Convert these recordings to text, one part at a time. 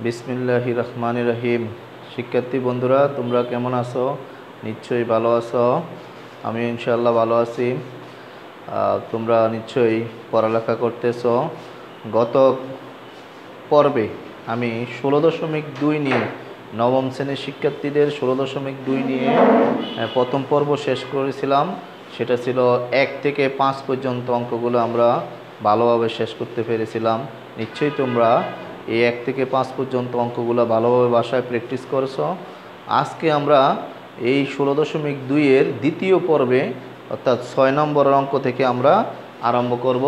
বিসমিল্লাহির রহমানির রহিম। শিক্ষার্থী বন্ধুরা, তোমরা কেমন আছো? নিশ্চয়ই ভালো আছো। আমি ইনশাআল্লাহ ভালো আছি। তোমরা নিশ্চয়ই পড়ালেখা করতেছো। গত পর্বে আমি 16.2 নিয়ে নবম শ্রেণীর শিক্ষার্থীদের 16.2 নিয়ে প্রথম পর্ব শেষ করেছিলাম। সেটা ছিল 1 থেকে 5 পর্যন্ত অঙ্কগুলো আমরা ভালোভাবে শেষ করতে পেরেছিলাম। নিশ্চয়ই তোমরা এই 1 থেকে 5 পর্যন্ত অঙ্কগুলো ভালোভাবে বাসায় প্র্যাকটিস করছো। আজকে আমরা এই 16.2 এর দ্বিতীয় পর্বে অর্থাৎ 6 নম্বরের অঙ্ক থেকে আমরা আরম্ভ করব।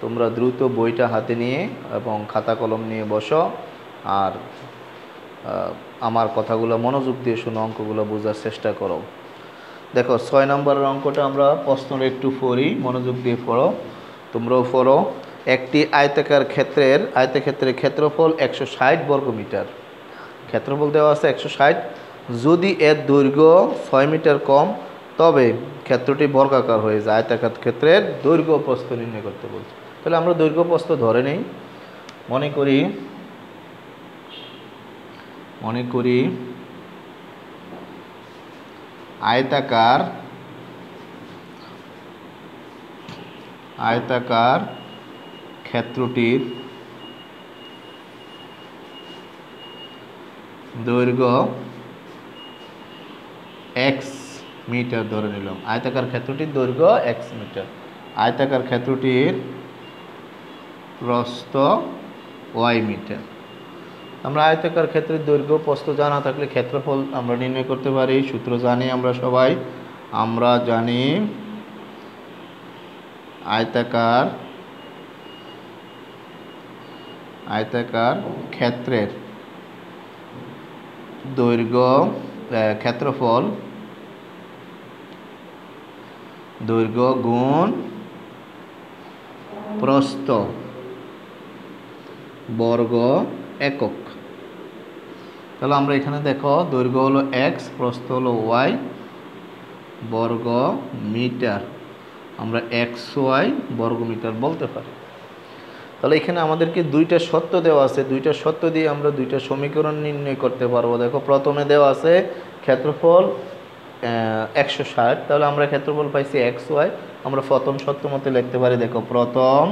তোমরা দ্রুত বইটা হাতে নিয়ে এবং খাতা কলম নিয়ে বসো আর আমার কথাগুলো মনোযোগ দিয়ে শোনো, অঙ্কগুলো বোঝার চেষ্টা করো। দেখো, 6 নম্বরের অঙ্কটা আমরা প্রশ্নটা একটু পড়ি, মনোযোগ দিয়ে পড়ো, তোমরাও পড়ো। একটি আয়তাকার আয়তক্ষেত্রের ক্ষেত্রফল 160 বর্গমিটার। ক্ষেত্রফল দেওয়া আছে 160। যদি এর দৈর্ঘ্য 6 মিটার কম তবে ক্ষেত্রটি বর্গাকার হয়ে যায়। আয়তাকার ক্ষেত্রের দৈর্ঘ্য প্রস্থ নির্ণয় করতে বলছে। তাহলে আমরা দৈর্ঘ্য প্রস্থ ধরে নেই। মনে করি আয়তাকার ক্ষেত্রটির দৈর্ঘ্য x মিটার ধরে নিলাম। আয়তাকার ক্ষেত্রটির দৈর্ঘ্য x মিটার। আয়তাকার ক্ষেত্রটির প্রস্থ y মিটার। আমরা আয়তাকার ক্ষেত্রের দৈর্ঘ্য প্রস্থ জানা থাকলে ক্ষেত্রফল আমরা নির্ণয় করতে পারি। সূত্র জানি আমরা সবাই। আমরা জানি আয়তাকার ক্ষেত্রের দৈর্ঘ্য গুণ প্রস্থ বর্গ একক। তাহলে আমরা এখানে দেখো, দৈর্ঘ্য হলো x, প্রস্থ হলো y, বর্গ মিটার। আমরা xy বর্গ মিটার বলতে পারি। তাহলে এখানে আমাদেরকে দুইটা শর্ত দেওয়া আছে। দুইটা শর্ত দিয়ে আমরা দুইটা সমীকরণ নির্ণয় করতে পারবো। দেখো, প্রথমে দেওয়া আছে ক্ষেত্রফল 160। তাহলে আমরা ক্ষেত্রফল পাইছি xy। আমরা প্রথম শর্ত মতে লিখতে পারি। দেখো, প্রথম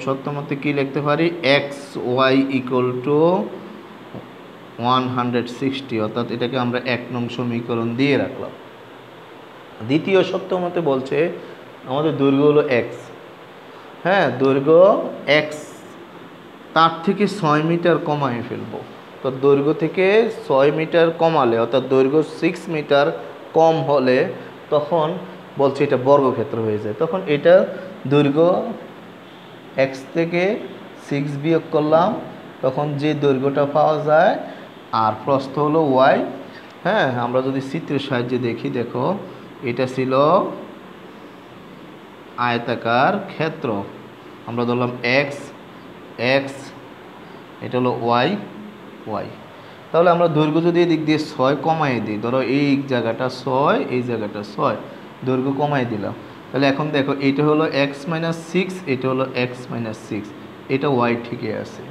শর্ত মতে কি লিখতে পারি? xy ইকুয়াল টু 160, অর্থাৎ এটাকে আমরা 1 নং সমীকরণ দিয়ে রাখলাম। দ্বিতীয় শর্ত মতে বলছে আমাদের দৈর্ঘ্য হলো x। হ্যাঁ, দৈর্ঘ্য x, তার থেকে 6 মিটার কমায় ফেলবো। তো দৈর্ঘ্য থেকে 6 মিটার কমালে, অর্থাৎ দৈর্ঘ্য 6 মিটার কম হলে তখন বলছে এটা বর্গক্ষেত্র হয়ে যায়। তখন এটা দৈর্ঘ্য x থেকে 6 বিয়োগ করলাম, তখন যে দৈর্ঘ্যটা পাওয়া যায়, আর প্রস্থ হলো y। হ্যাঁ, আমরা যদি চিত্রের সাহায্যে দেখি, দেখো এটা ছিল আয়তাকার ক্ষেত্র। আমরা ধরলাম x, এটা হলো y। তাহলে আমরা দৈর্ঘ্য যদি এদিক দিয়ে 6 কমাই দিই, ধরো এই জায়গাটা 6, এই জায়গাটা 6, দৈর্ঘ্য কমাই দিলাম। তাহলে এখন দেখো, এটা হলো x - 6, এটা হলো x - 6, এটা y ঠিকই আছে।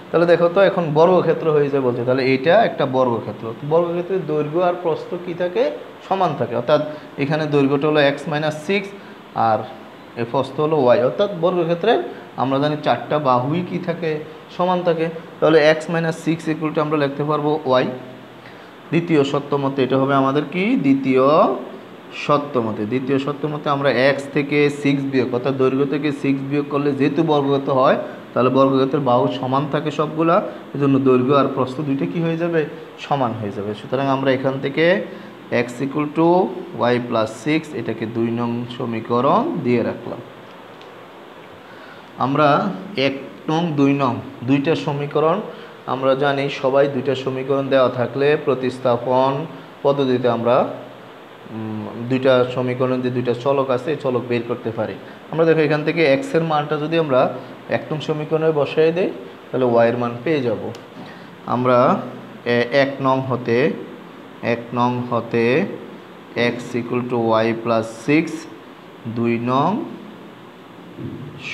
তাহলে দেখো তো, এখন বর্গক্ষেত্র হয়ে যায় বলছে। তাহলে এইটা একটা বর্গক্ষেত্র। বর্গক্ষেত্রের দৈর্ঘ্য আর প্রস্থ কি থাকে? সমান থাকে। অর্থাৎ এখানে দৈর্ঘ্যটা হলো x - 6 আর এই প্রস্থ হলো y। অর্থাৎ বর্গক্ষেত্রের আমরা জানি 4টা বাহুই কি থাকে? সমান থাকে। তাহলে x - 6 ইকুয়াল টু আমরা লিখতে পারবো y। দ্বিতীয় শর্ত মতে এটা হবে আমাদের কি? দ্বিতীয় শর্ত মতে আমরা x থেকে 6 বিয়োগ, অর্থাৎ দৈর্ঘ্য থেকে 6 বিয়োগ করলে যেহেতু বর্গক্ষেত্র হয়, তাহলে বর্গক্ষেত্রের বাহু সমান থাকে সবগুলা। এজন্য দৈর্ঘ্য আর প্রস্থ দুইটা কি হয়ে যাবে? সমান হয়ে যাবে। সুতরাং আমরা এখান থেকে x equal to y plus 6 এটাকে 2 নং সমীকরণ দিয়ে রাখলাম। আমরা 1 নং 2 নং দুইটা সমীকরণ আমরা জানি সবাই। দুইটা সমীকরণ দেওয়া থাকলে প্রতিস্থাপন পদ্ধতিতে আমরা দুইটা সমীকরণ যে দুইটা চলক আছে, এই চলক বের করতে পারি। আমরা দেখো, এখান থেকে x এর মানটা যদি আমরা 1 নং সমীকরণে বসাই দিই, তাহলে y এর মান পেয়ে যাব। আমরা 1 নং হতে x equal to y plus 6, 2 নং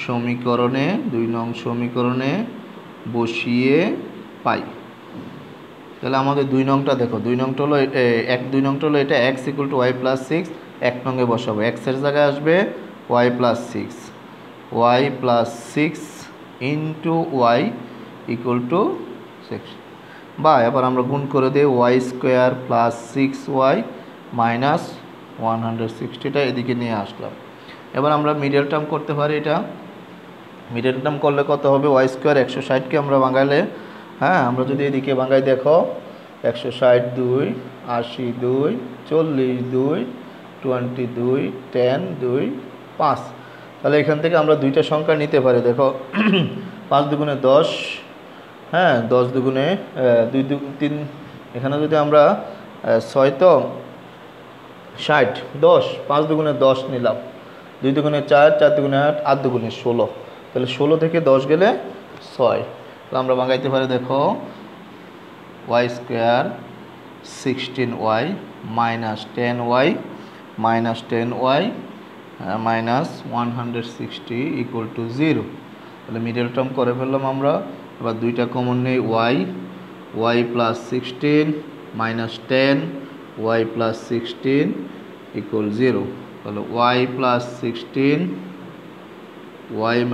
সমীকরণে 2 নং সমীকরণে বসিয়ে পাই। তাহলে আমাদের 2 নংটা দেখো, 2 নংটা হলো 2 নংটা হলো এটা x = y + 6। 1 নংয়ে বসাবো, x এর জায়গায় আসবে y + 6, y + 6 * y = 6। বা এবার আমরা গুণ করে দিই, y² + 6y - 160টা এদিকে নিয়ে আসলাম। এবার আমরা মিডল টার্ম করতে পারি। এটা মিডল টার্ম করলে কত হবে, y² 160কে আমরা ভাঙালে, হ্যাঁ আমরা যদি এদিকে ভাঙাই দেখো 160 2, 80 2, 40 2, 22, 10 2, 5। তাহলে এখান থেকে আমরা দুইটা সংখ্যা নিতে পারি। দেখো 5 দুগুণে 10, হ্যাঁ 10 দুগুণে 2 3, এখানে যদি আমরা 6 তো 60, 10, 5 দুগুণে 10 নিলাম, 2 দুগুণে 4, 4 দুগুণে 8, 8 দুগুণে 16। তাহলে 16 থেকে 10 গেলে 6। তো আমরা ভাঙাইতে পারি দেখো y² 16y - 10y - 160 = 0। তাহলে মিডল টার্ম করে ফেললাম আমরা। এবার দুইটা কমন নেই, y + 16 - 10 y + 16 = 0। তাহলে y + 16 y -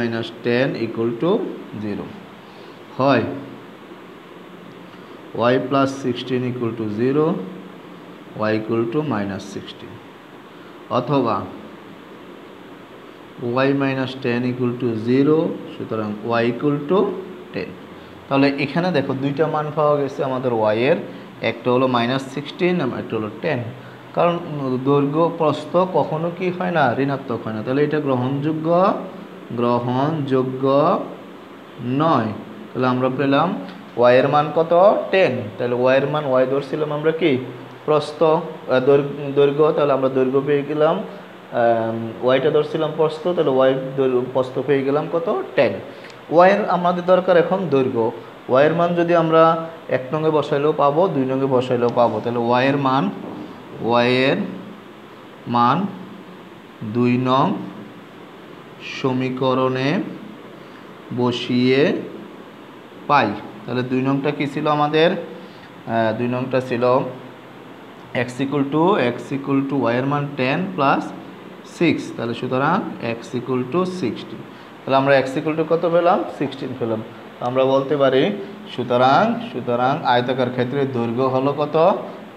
10 = 0 হয়। y + 16 = 0, y = -16। অথবা y - 10 = 0, সুতরাং y = 10। তাহলে এখানে দেখো দুইটা মান পাওয়া গেছে আমাদের y এর, একটা হলো -16 এবং একটা হলো 10। কারণ দৈর্ঘ্য প্রস্থ কখনো কি হয় না, ঋণাত্মক হয় না। তাহলে এটা গ্রহণযোগ্য নয়। তাহলে আমরা পেলাম y এর মান কত, 10। তাহলে y এর মান, y ধরছিলাম আমরা কি প্রস্থ, দৈর্ঘ্য, তাহলে আমরা দৈর্ঘ্য পেয়ে গেলাম, ওয়াইটা ধরছিলাম প্রস্থ, তাহলে ওয়াই প্রস্থ পেয়ে গেলাম কত, 10। ওয়াইয়ের আমাদের দরকার এখন দৈর্ঘ্য। ওয়াইয়ের মান যদি আমরা 1 নংয়ে বসাইলেও পাবো, 2 নংয়ে বসাইলেও পাবো। তাহলে ওয়াইয়ের মান 2 নং সমীকরণে বসিয়ে পাই। তাহলে 2 নংটা কি ছিল আমাদের, 2 নংটা ছিল x = y এর মান 10 + 6। তাহলে সুতরাং x = 16। তাহলে আমরা x = কত পেলাম, 16 পেলাম। আমরা বলতে পারি সুতরাং আয়তাকার ক্ষেত্রের দৈর্ঘ্য হলো কত,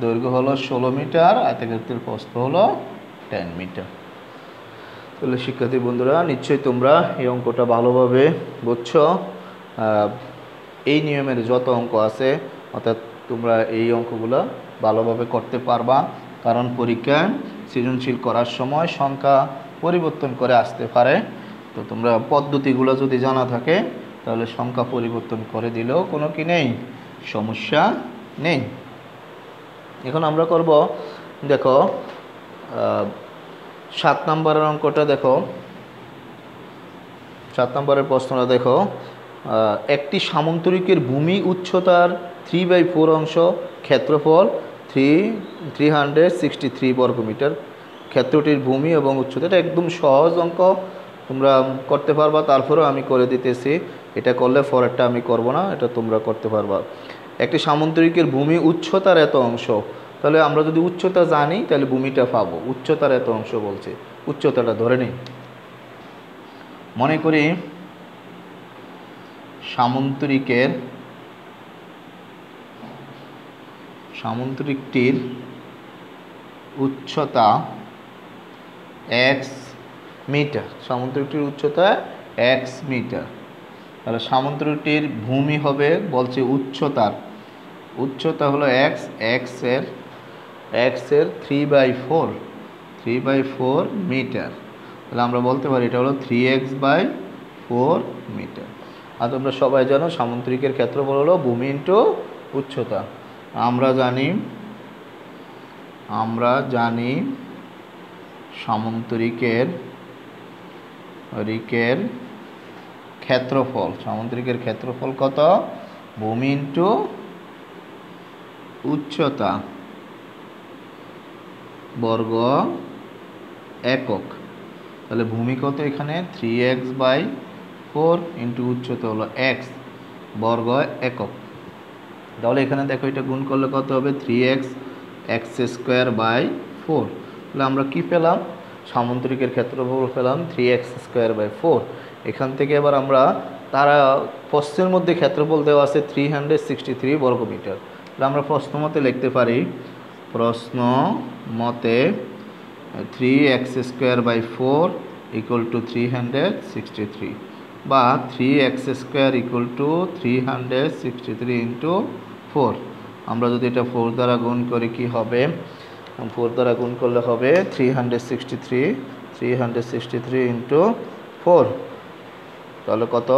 দৈর্ঘ্য হলো 16 মিটার, আয়তক্ষেত্রের প্রস্থ হলো 10 মিটার। তাহলে শিক্ষার্থী বন্ধুরা, নিশ্চয়ই তোমরা এই অঙ্কটা ভালোভাবে বুঝছো। এই নিয়মের যত অঙ্ক আছে, অর্থাৎ তোমরা এই অঙ্কগুলো ভালোভাবে করতে পারবা। কারণ পরীক্ষায় সৃজনশীল করার সময় সংখ্যা পরিবর্তন করে আসতে পারে। তো তোমরা পদ্ধতিগুলো যদি জানা থাকে, তাহলে সংখ্যা পরিবর্তন করে দিলেও কোনো কি নেই, সমস্যা নেই। এখন আমরা করব, দেখো 7 নম্বরের অঙ্কটা দেখো। 7 নম্বরের প্রশ্নটা দেখো, একটি সামন্তরিকের ভূমি উচ্চতার 3/4 অংশ, ক্ষেত্রফল 363 বর্গমিটার। ক্ষেত্রটির ভূমি এবং উচ্চতা, এটা একদম সহজ অঙ্ক, তোমরা করতে পারবা। তারপরেও আমি করে দিতেছি, এটা করলে পরেরটা আমি করব না, এটা তোমরা করতে পারবা। একটি সামন্তরিকের ভূমি উচ্চতার এত অংশ, তাহলে আমরা যদি উচ্চতা জানি তাহলে ভূমিটা পাবো। উচ্চতার এত অংশ বলছে, উচ্চতাটা ধরে নিই। মনে করি সামন্তরিকটির উচ্চতা x মিটার। সামন্তরিকটির উচ্চতা x মিটার। তাহলে সামন্তরিকটির ভূমি হবে, বলছে উচ্চতা হলো x এর 3/4 মিটার। তাহলে আমরা বলতে পারি এটা হলো 3x/4 মিটার। আর তোমরা সবাই জানো সামন্তরিকের ক্ষেত্রফল হলো ভূমি ইন্টু উচ্চতা। আমরা জানি সামন্তরিকের ক্ষেত্রফল কত, ভূমি ইন্টু উচ্চতা বর্গ একক। তাহলে ভূমি কত এখানে 3x/4 ইন্টু উচ্চতা হলো x বর্গ একক। তাহলে এখানে দেখো এটা গুণ করলে কত হবে 3x²/4। তাহলে আমরা কি পেলাম? সামান্তরিকের ক্ষেত্রফল পেলাম 3x²/4। এখান থেকে এবার আমরা তারা প্রশ্নের মধ্যে ক্ষেত্রফল দেওয়া আছে 363 বর্গমিটার। তাহলে আমরা প্রশ্ন মতে লিখতে পারি, প্রশ্ন মতে 3x²/4 = 363 বা 3x² = 363 × 4। আমরা যদি এটা 4 দ্বারা গুণ করি কি হবে? 4 দ্বারা গুণ করলে হবে 363 × 4, তাহলে কত?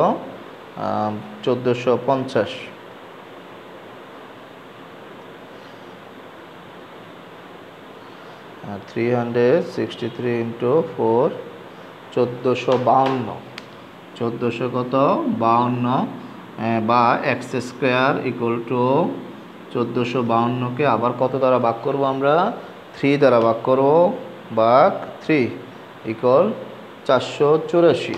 1450। 363 × 4 1452। 1400 কত? 52 বা x² = 1452কে আবার কত দ্বারা ভাগ করব? আমরা 3 দ্বারা ভাগ করব, ভাগ 3 = 484।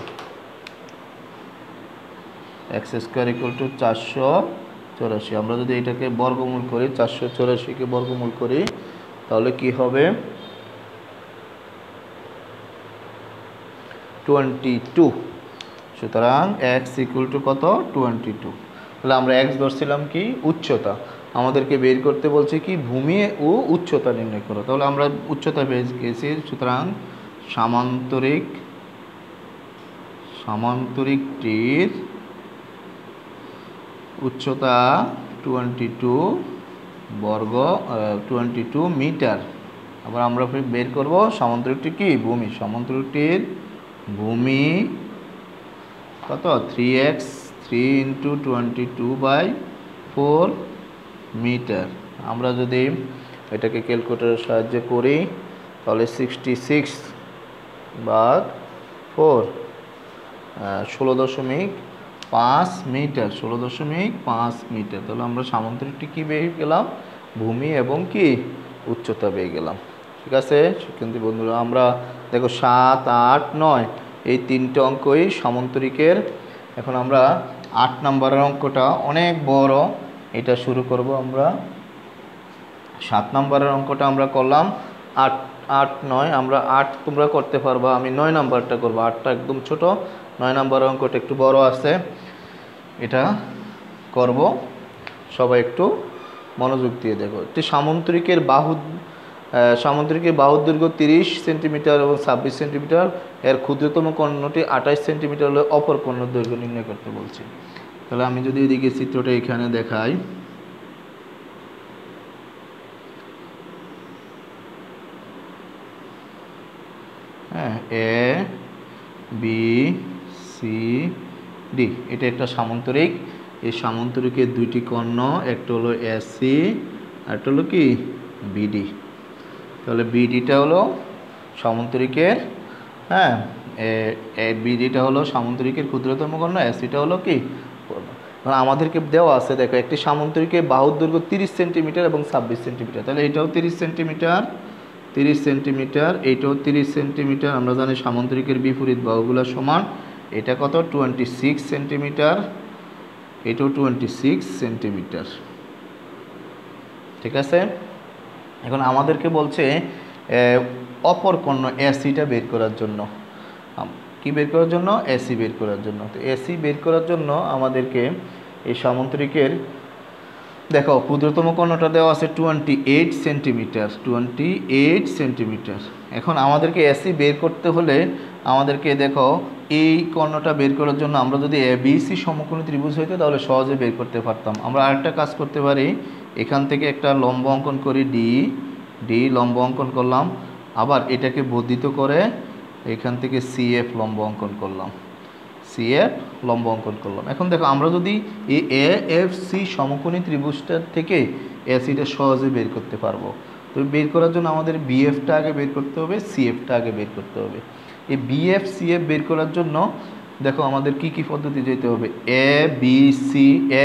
x² = 484। আমরা যদি এটাকে বর্গমূল করি, 484কে বর্গমূল করি, তাহলে কি হবে? 22। সুতরাং x = কত? 22। তাহলে আমরা x ধরছিলাম কি? উচ্চতা। আমাদেরকে বের করতে বলছে কি? ভূমি ও উচ্চতা নির্ণয় করো। তাহলে আমরা উচ্চতা পেয়ে গেছি। সুতরাং সামান্তরিকটির উচ্চতা 22 মিটার। আবার আমরা বের করব সামান্তরিকটি কি? ভূমি। সামান্তরিকটির ভূমি কত? 3x 3 × 22/4 metre. আমরা যদি এটাকে ক্যালকুলেটরের সাহায্যে করি তাহলে 66/4 16.5 মিটার। 16.5 মিটার। তাহলে আমরা সামান্তরিকটি কি পেয়ে গেলাম? ভূমি এবং কি? উচ্চতা পেয়ে গেলাম। ঠিক আছে শিক্ষার্থী বন্ধুরা, আমরা দেখো 7, 8, 9 এই তিনটে অঙ্কই সামান্তরিকের। এখন আমরা 8 নম্বরের অঙ্কটা অনেক বড়, এটা শুরু করব আমরা। 7 নম্বরের অঙ্কটা আমরা করলাম। 8, 9 আমরা 8 তোমরা করতে পারবা, আমি 9 নাম্বারটা করব। 8টা একদম ছোট, 9 নম্বরের অঙ্কটা একটু বড় আছে, এটা করব। সবাই একটু মনোযোগ দিয়ে দেখো। একটি সামান্তরিকের বাহুর দৈর্ঘ্য 30 সেন্টিমিটার এবং 26 সেন্টিমিটার। এর ক্ষুদ্রতম কর্ণটি 28 সেন্টিমিটার হলে অপর কর্ণের দৈর্ঘ্য নির্ণয় করতে বলছি। তাহলে আমি যদি এদিকে চিত্রটা এখানে দেখাই, হ্যাঁ, ABCD এটা একটা সামান্তরিক। এই সামান্তরিকের দুইটি কর্ণ, একটা হলো AC আর একটা হলো কি? BD। তাহলে BDটা হলো সামান্তরিকের, হ্যাঁ, BDটা হলো সামান্তরিকের ক্ষুদ্রতম কর্ণ, ACটা হলো কি? কর্ণ। আমাদেরকে দেওয়া আছে দেখো, একটি সামান্তরিকের বাহুর দৈর্ঘ্য 30 সেন্টিমিটার এবং 26 সেন্টিমিটার। তাহলে এটাও 30 সেন্টিমিটার, 30 সেন্টিমিটার, এইটাও 30 সেন্টিমিটার। আমরা জানি সামান্তরিকের বিপরীত বাহুগুলো সমান। এটা কত? 26 সেন্টিমিটার, এটাও 26 সেন্টিমিটার। ঠিক আছে। এখন আমাদেরকে বলছে অপর কর্ণ ACটা বের করার জন্য। কি বের করার জন্য? AC বের করার জন্য। তো AC বের করার জন্য আমাদেরকে এই সামান্তরিকের দেখো ক্ষুদ্রতম কর্ণটা দেওয়া আছে 28 সেন্টিমিটার, 28 সেন্টিমিটার। এখন আমাদেরকে AC বের করতে হলে আমাদেরকে দেখো এই কর্ণটা বের করার জন্য আমরা যদি ABC সমকোণী ত্রিভুজ হইতো তাহলে সহজে বের করতে পারতাম। আমরা আরেকটা কাজ করতে পারি, এখান থেকে একটা লম্ব অঙ্কন করি, D লম্ব অঙ্কন করলাম। আবার এটাকে বর্ধিত করে এখান থেকে CF লম্ব অঙ্কন করলাম, CF লম্ব অঙ্কন করলাম। এখন দেখো আমরা যদি এই AFC সমকোণী ত্রিভুজটার থেকে ACটা সহজে বের করতে পারবো। তো বের করার জন্য আমাদের BFটা আগে বের করতে হবে, CFটা আগে বের করতে হবে। এই BF CF বের করার জন্য দেখো আমাদের কি কি পদ্ধতি যেতে হবে। ABC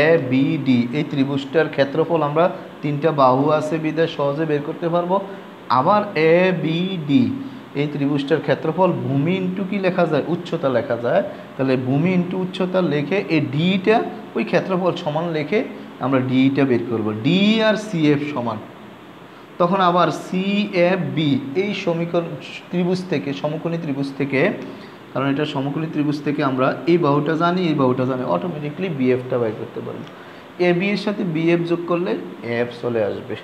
ABD এই ত্রিভুজটার ক্ষেত্রফল আমরা 3টা বাহু আছে বিধায় সহজে বের করতে পারবো। আবার ABD এই ত্রিভুজটার ক্ষেত্রফল ভূমি ইন্টু কি লেখা যায়, উচ্চতা লেখা যায়। তাহলে ভূমি ইন্টু উচ্চতা লিখে এই ডিটা ওই ক্ষেত্রফল সমান লিখে আমরা ডিটা বের করব। ডি আর সিএফ সমান, তখন আবার সিএফ বি এই সমীকরণ ত্রিভুজ থেকে, সমকোণী ত্রিভুজ থেকে, কারণ এটা সমকোণী ত্রিভুজ থেকে আমরা এই বাহুটা জানি, এই বাহুটা জানি, অটোমেটিকলি বিএফটা বের করতে পারবো। এ বি এর সাথে বিএফ যোগ করলে এফ চলে আসবে।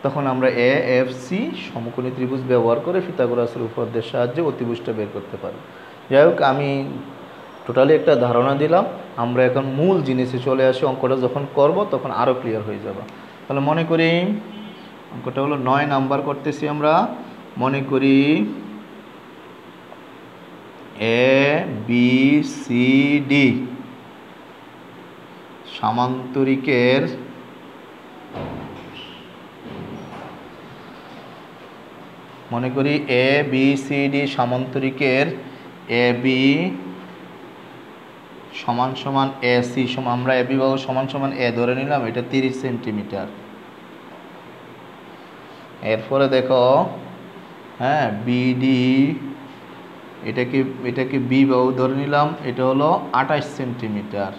তখন আমরা এ এফ সি সমকোণী ত্রিভুজ ব্যবহার করে পিথাগোরাসের উপপাদ্যের সাহায্যে অতিভুজটা বের করতে পারবো। যাই হোক, আমি টোটালি একটা ধারণা দিলাম। আমরা এখন মূল জিনিসে চলে আসি। অঙ্কটা যখন করব তখন আরও ক্লিয়ার হয়ে যাব। তাহলে মনে করি অঙ্কটা হলো 9 নাম্বার করতেছি আমরা। মনে করি এ বি সি ডি সামান্তরিকের মনে করি A B C D সামান্তরিকের A B সমান সমান এ সি সমান, আমরা এ বি বাহু সমান সমান এ ধরে নিলাম, এটা 30 সেন্টিমিটার। এরপরে দেখো, হ্যাঁ, বিডি এটাকে বি বাহু ধরে নিলাম, এটা হলো 28 সেন্টিমিটার।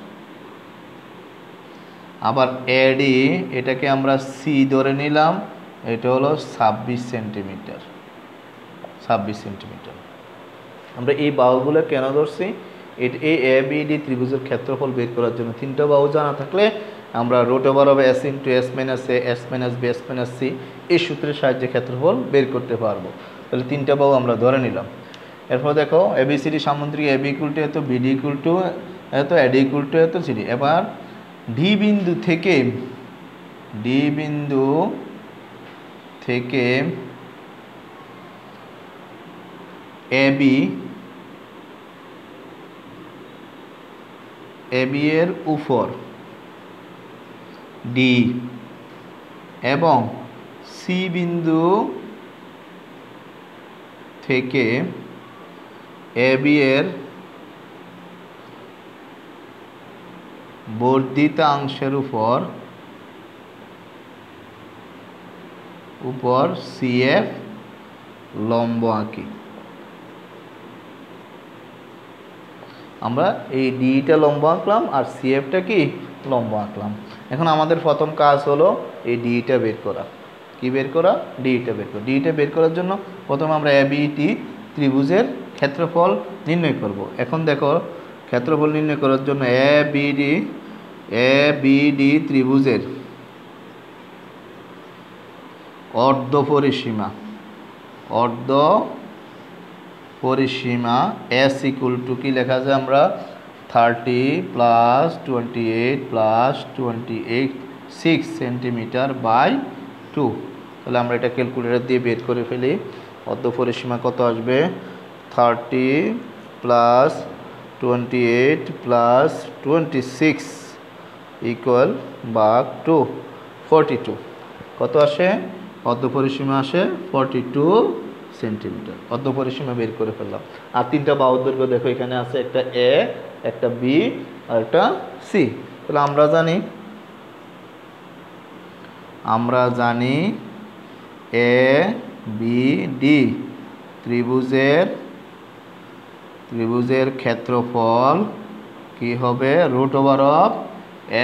আবার এডি এটাকে আমরা সি ধরে নিলাম, এটা হলো 26 সেন্টিমিটার। 26 সেন্টিমিটার। আমরা এই বাহুগুলো কেন ধরছি, এই এ বি ডি ত্রিভুজের ক্ষেত্রফল বের করার জন্য। তিনটা বাহু জানা থাকলে আমরা root over of S into S minus A, S minus B, S minus C এই সূত্রের সাহায্যে ক্ষেত্রফল বের করতে পারবো। তাহলে তিনটা বাহু আমরা ধরে নিলাম। এরপর দেখো এবিসিডি সামান্তরিক এ বি ইকুয়াল টু এত, বিডি ইকুয়াল টু এত, এডি ইকুয়াল টু এত, সিডি। এবার ডি বিন্দু থেকে এবি এর উপর ডি এবং সি বিন্দু থেকে এবি এর বর্ধিতাংশের উপর সিএফ লম্ব আঁকি। আমরা এই ডিটা লম্ব আঁকলাম আর সিএফটা কি লম্ব আঁকলাম। এখন আমাদের প্রথম কাজ হলো এই ডিটা বের করা। কি বের করা? ডিটা বের করা। ডিটা বের করার জন্য প্রথমে আমরা এবিটি ত্রিভুজের ক্ষেত্রফল নির্ণয় করব। এখন দেখো, ক্ষেত্রফল নির্ণয় করার জন্য এবিডি ত্রিভুজের অর্ধ পরিসীমা এস ইকুয়াল টু কি লেখা যায় আমরা 30 প্লাস 28 প্লাস 28 6 সেন্টিমিটার বাই 2। তাহলে আমরা এটা ক্যালকুলেটর দিয়ে বের করে ফেলি। অর্ধ পরিসীমা কত আসবে? 30 প্লাস 28 প্লাস 26 ইকুয়াল ভাগ 2, 42। কত আসে? অর্ধ পরিসীমা আসে 42 সেন্টিমিটার। অর্ধ পরিসীমা বের করে ফেললাম। আর তিনটা বাহুর দৈর্ঘ্য দেখো এখানে আছে, একটা এ, একটা বি আর একটা সি। তাহলে আমরা জানি এ বি ডি ত্রিভুজের ক্ষেত্রফল কি হবে? Root over of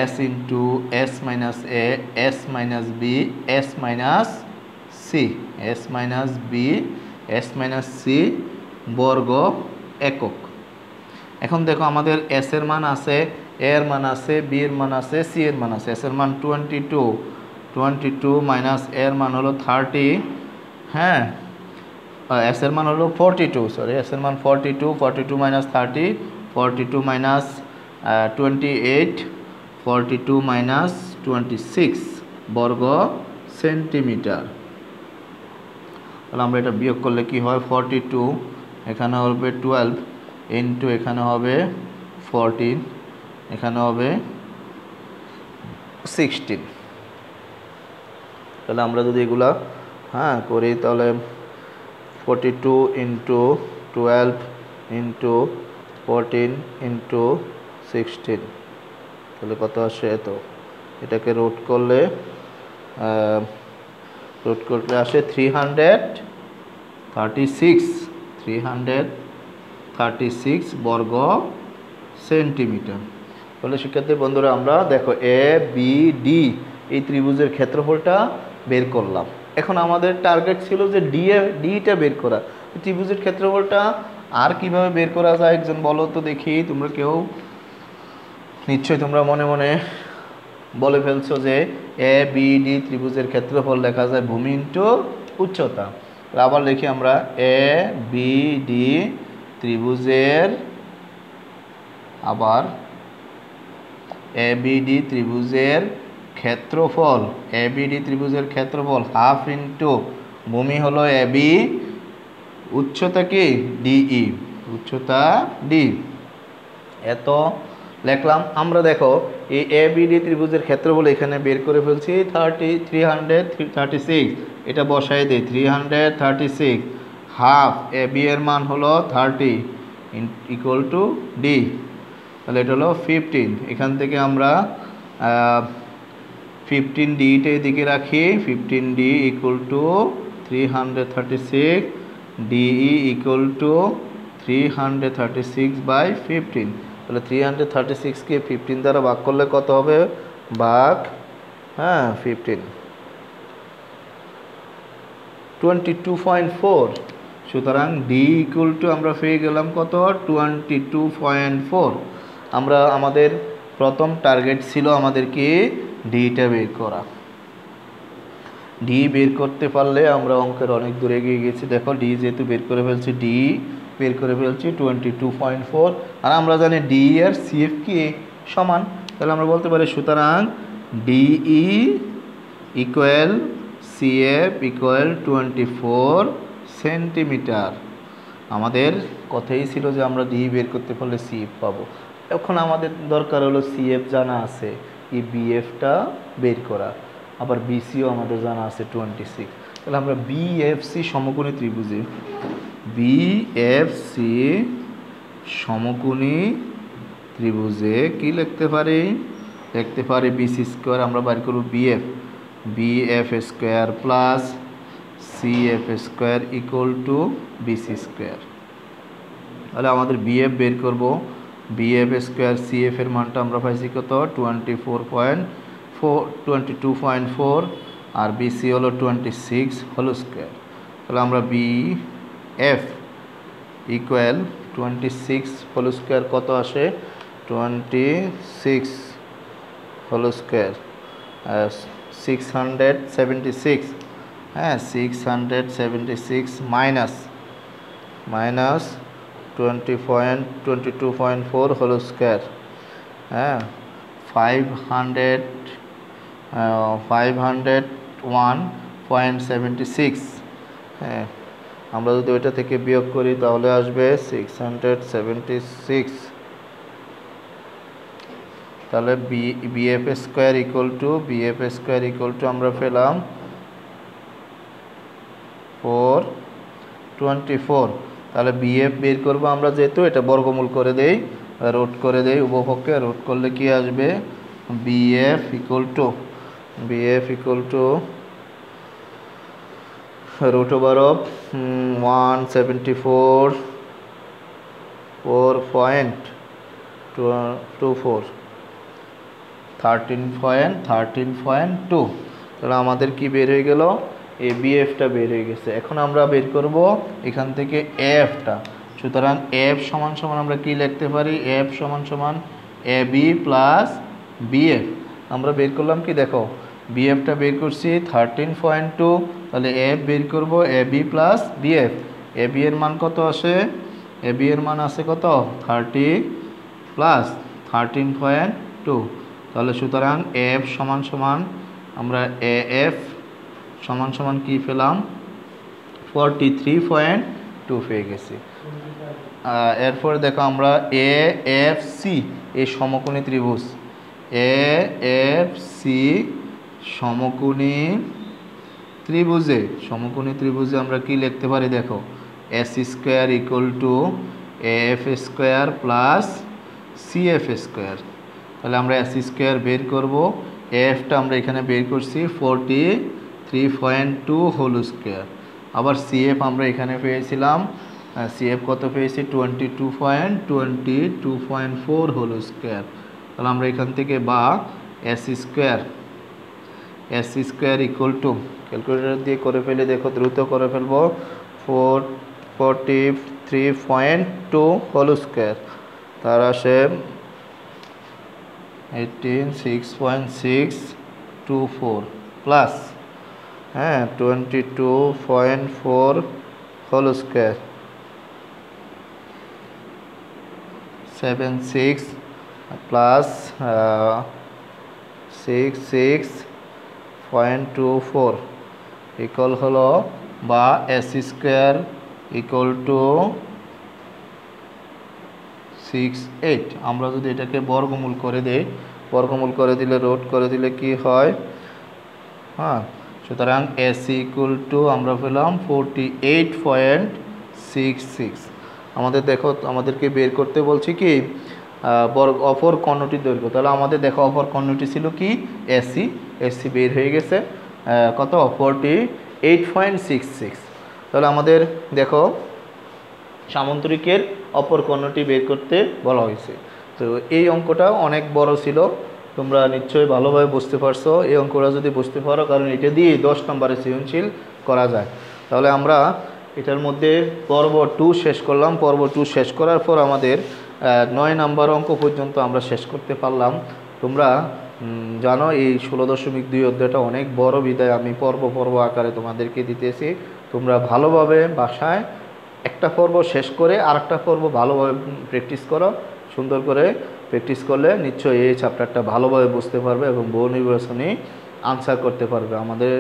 S into S minus A, S minus B, S minus C, S minus B, S minus C বর্গ একক। এখন দেখো আমাদের এস এর মান আছে, এ এর মান আছে, বি এর মান আছে, সি এর মান আছে। এস এর মান 22 মাইনাস এর মান হলো 30, হ্যাঁ, এস এর মান হলো 42, সরি, এস এর মান 42 মাইনাস 30, 42 মাইনাস 28, 42 মাইনাস 26 বর্গ সেন্টিমিটার। তাহলে আমরা এটা বিয়োগ করলে কি হয়? 42 এখানে হবে 12 ইন্টু এখানে হবে 14, এখানে হবে 16। তাহলে আমরা যদি এগুলা করি তাহলে 42 ইন্টু 12 ইন্টু 14 ইন্টু 16, তাহলে কত আসে? এত। এটাকে রুট করলে আসে 330 336 বর্গ সেন্টিমিটার। তাহলে শিক্ষার্থী বন্ধুরা আমরা দেখো এ বি ডি এই ত্রিভুজের ক্ষেত্রফলটা বের করলাম। এখন আমাদের টার্গেট ছিল যে ডিটা বের করা। ত্রিভুজের ক্ষেত্রফলটা আর কিভাবে বের করা যায় একজন বলো তো দেখি। তোমরা কেউ নিশ্চয়ই তোমরা মনে মনে বলে ফেলছো যে এ বি ডি ত্রিভুজের ক্ষেত্রফল লেখা যায় ভূমি ইন্টু উচ্চতা। আবার লিখি আমরা এ বি ডি ত্রিভুজের আবার এবিডি ত্রিভুজের ক্ষেত্রফল, এবিডি ত্রিভুজের ক্ষেত্রফল হাফ ইন্টু ভূমি হলো এবি, উচ্চতা কি ডিই, উচ্চতা ডি। এত লিখলাম আমরা। দেখো এই এবিডি ত্রিভুজের ক্ষেত্রফল এখানে বের করে ফেলছি 336। এটা বসাই দিই 336 হাফ এবি এর মান হলো 30 ইকুয়াল টু ডি, তাহলে এটা হলো 15। এখান থেকে আমরা 15 ডিটা এদিকে রাখি, 15 D equal to 336 DE equal to 336/15। তাহলে 336কে 15 দ্বারা ভাগ করলে কত হবে? ভাগ 15 22.4। সুতরাং ডি ইকুয়াল টু আমরা পেয়ে গেলাম কত? 22.4। আমরা আমাদের প্রথম টার্গেট ছিল আমাদেরকে ডিটা বের করা। ডি বের করতে পারলে আমরা অঙ্কের অনেক দূরে এগিয়ে গেছি। দেখো ডি যেহেতু বের করে ফেলছি, ডি বের করে ফেলছি 22.4। আর আমরা জানি ডি আর সিএফ কি সমান, তাহলে আমরা বলতে পারি সুতরাং DE equal CF equal 24 centimetre. আমাদের কথাই ছিল যে আমরা ডি বের করতে পারলে সিএফ পাবো। এখন আমাদের দরকার হলো সিএফ জানা আছে, এই বিএফটা বের করা, আবার বিসিও আমাদের জানা আছে 26। তাহলে আমরা বিএফসি সমকোণী ত্রিভুজে, বিএফসি সমকোণী ত্রিভুজে কি লিখতে পারি? লিখতে পারি বিসি স্কোয়ার। আমরা বাইর করব BF, BF square plus CF square equal to BC square. তাহলে আমাদের বিএফ বের করব, বিএফ স্কোয়ার সিএফ এর মানটা আমরা পাইছি কত? 22.4 আর বিসি হলো 26 হোল স্কোয়ার। তাহলে আমরা বিএফ ইকুয়াল 26 হোল স্কোয়ার কত আসে? 26 whole square 676। 676 minus 22.4 whole square 501.76। আমরা যদি ওইটা থেকে বিয়োগ করি তাহলে আসবে 676। তাহলে বিএফ স্কোয়ার ইকুয়াল টু আমরা পেলাম 424। তাহলে বিএফ বের করবো আমরা, যেহেতু এটা বর্গমূল করে দেই, রুট করে দেই উভয়পক্ষে। রুট করলে কি আসবে? BF equal to root over of 174.4.24 13.2। তাহলে আমাদের কি বের হয়ে গেল? এ বিএফটা বের হয়ে গেছে। এখন আমরা বের করব এখান থেকে এফটা। সুতরাং এফ সমান সমান আমরা কি লিখতে পারি? এফ সমান সমান এ বি প্লাস বিএফ। আমরা বের করলাম কি? দেখো বিএফটা বের করছি 13.2, তাহলে এফ বের করব A B plus BF. A B এর মান কত আসে? এ বি এর মান আছে কত? 30 প্লাস 13.2। তাহলে সুতরাং এফ সমান সমান আমরা এ এফ সমান সমান কি পেলাম? 43.2 পেয়ে গেছি। এরপরে দেখো আমরা এ এফ সি এই সমকোণী ত্রিভুজ, এ এফ সি সমকোণী ত্রিভুজে আমরা কি লিখতে পারি? দেখো S square equal two F square plus CF square. তাহলে আমরা এস স্কোয়ার বের করব, এফটা আমরা এখানে বের করছি 43.2 হোল স্কোয়ার। আবার সিএফ আমরা এখানে পেয়েছিলাম, সিএফ কত পেয়েছি 22.4 হোল স্কোয়ার। তাহলে আমরা এখান থেকে বা S square equal two calculator দিয়ে করে ফেলে দেখো, দ্রুত করে ফেলবো, 443.2 হোল স্কোয়ার, তার আসে 186.624 plus 22.4 whole square 76 plus 66.24 equal হলো বা এস স্কোয়ার ইকুয়াল টু 68। আমরা যদি এটাকে বর্গমূল করে দিই, বর্গমূল করে দিলে রুট করে দিলে কি হয়, সুতরাং এস ইকুয়াল টু আমরা পেলাম 48.66। আমাদের দেখো, আমাদেরকে বের করতে বলছি কি অপর কর্ণটির দৈর্ঘ্য। তাহলে আমাদের দেখো অপর কর্ণটি ছিল কি এসি বের হয়ে গেছে কত 48.66। তাহলে আমাদের দেখো সামান্তরিকের অপর কর্ণটি বের করতে বলা হয়েছে। তো এই অঙ্কটা অনেক বড় ছিল, তোমরা নিশ্চয়ই ভালোভাবে বুঝতে পারছো। এই অঙ্কটা যদি বুঝতে পারো, কারণ এটা দিয়ে 10 নম্বরে সৃজনশীল করা যায়। তাহলে আমরা এটার মধ্যে পর্ব 2 শেষ করলাম। পর্ব 2 শেষ করার পর আমাদের 9 নম্বর অঙ্ক পর্যন্ত আমরা শেষ করতে পারলাম। তোমরা জানো এই 16.2 অধ্যায়টা অনেক বড় বিধায় আমি পর্ব আকারে তোমাদেরকে দিতেছি। তোমরা ভালোভাবে বাসায় একটা পর্ব শেষ করে আরেকটা পর্ব ভালোভাবে প্র্যাকটিস করো। সুন্দর করে প্র্যাকটিস করলে নিশ্চয়ই এই চ্যাপ্টারটা ভালোভাবে বুঝতে পারবে এবং বহু নির্বাচনী আনসার করতে পারবে। আমাদের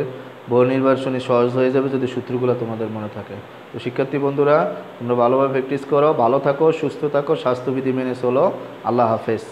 বহু নির্বাচনী সহজ হয়ে যাবে যদি সূত্রগুলো তোমাদের মনে থাকে। তো শিক্ষার্থী বন্ধুরা, তোমরা ভালোভাবে প্র্যাকটিস করো, ভালো থাকো, সুস্থ থাকো, স্বাস্থ্যবিধি মেনে চলো। আল্লাহ হাফেজ।